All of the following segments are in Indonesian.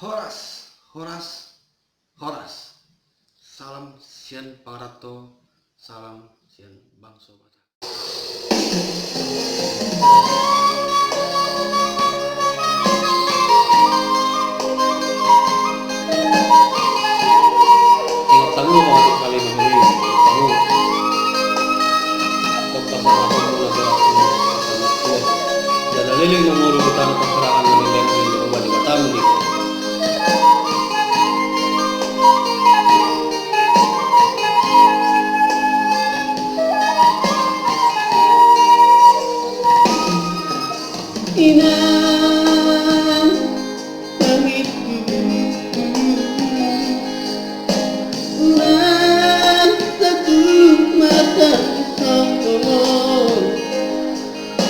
Horas, Horas, Horas. Salam sian parato, salam sian bangso Batak. Tengok tamu mga kali mahuli. Tamu. Kota sa mga mula sa mga Dadaliling na mulu kita na pasarahan ng mga ng oba di Batam ni. Inang pangitku Ulang satu mata sokong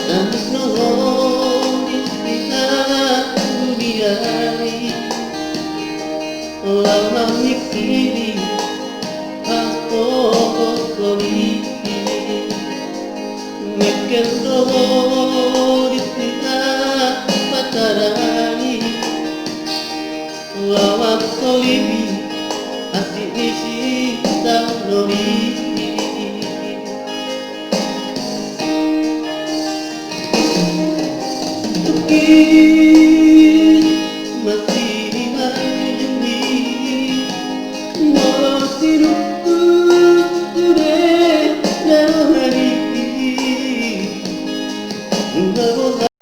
Dan nolong di sekitar dunia Lama mikiri Aku kosori Mikir doh di sekitar patarani Lawat solibi Asik isi taunori Mungkin masih menjadi Mosirukku sudah dalam hari Bunga bunga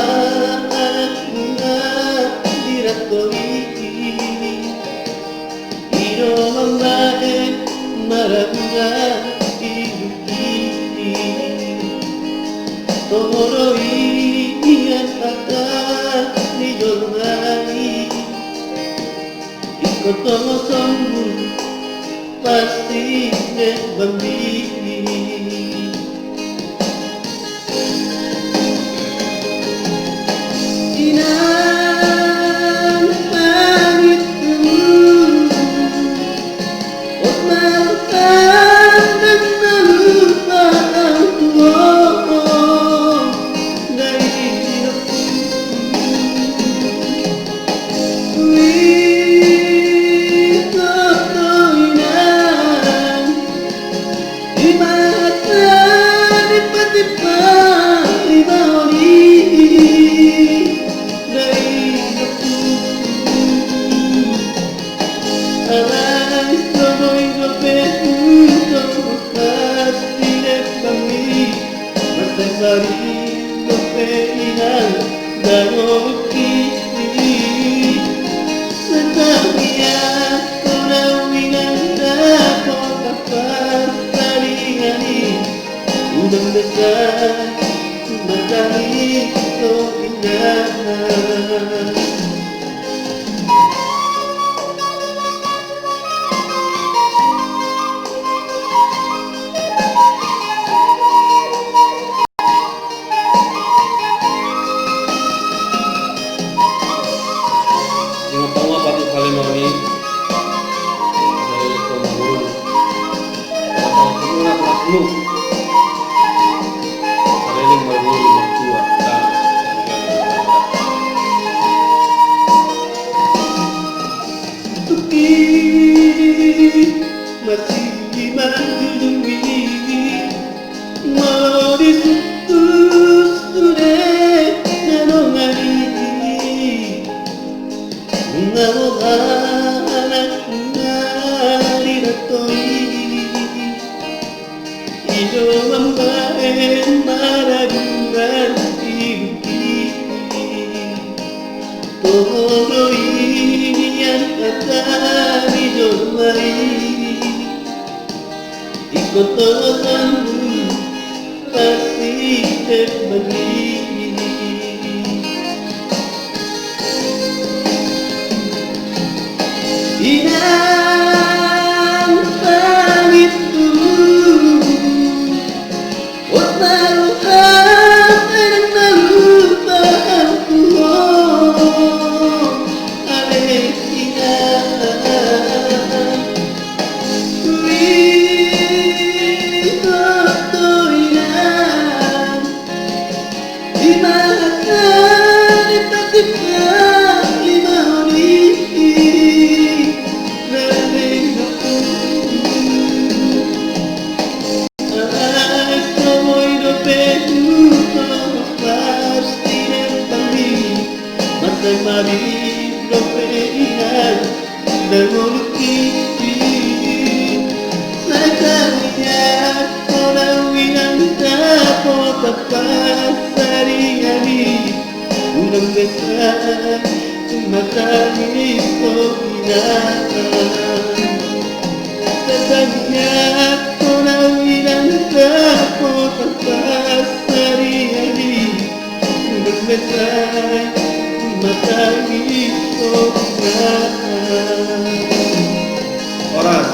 diratoi Iro membaik marahnya hidupi Tomoroi yang akan dijolmai Ikut tomo sombong pasti berbanding Inang pangitku Maafkan dan melupakanku dari hidupku Inang di mata tiba-tiba dimori dari hidupku Alas soy golpeku pasti kami Matahari golpeinan dan kiri Setahia orang minanda kota hari Udang besar matahari so indah Tengok tamu apa tu kali mahuli. Dadaliling ko mahul. Kalau semua kelas lu. Dadaliling mahul matua. Masih menjunjungi Mau disutus sudah nanongari Bunga anak dari ratoi Ido membaik maragunan hidupi Todo ini yang kata dijolmai Ikut tosanmu pasti terbanding Inang pangitku Maafkan dan melupakanku Alehina Sa malibro peinan Nangulukipin Sa kanya Korawin ang tapos at pasari-ari Unang dasal Tumatangis o inaan Sa kanya Korawin ang tapos at pasari-ari Unang dasal Tumatangis o inaan Oras.